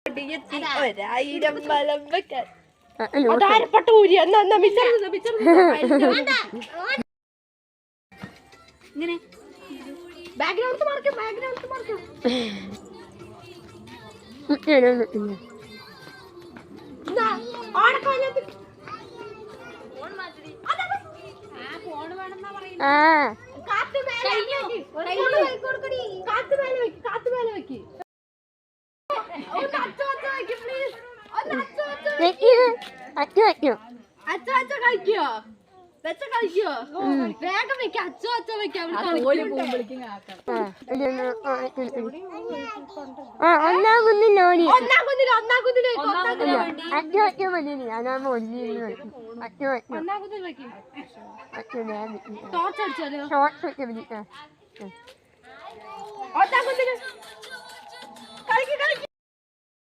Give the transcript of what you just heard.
1000 വലം വെക്കാൻ അതാരപ്പെട്ട ഊരി എന്നാ ഇങ്ങനെ ബാക്ക്ഗ്രൗണ്ട് മാർക്കും കളിക്കോ വേഗം വെക്ക അച്ഛ വെക്കാം ടോർച്ച് അടിച്ചാലോ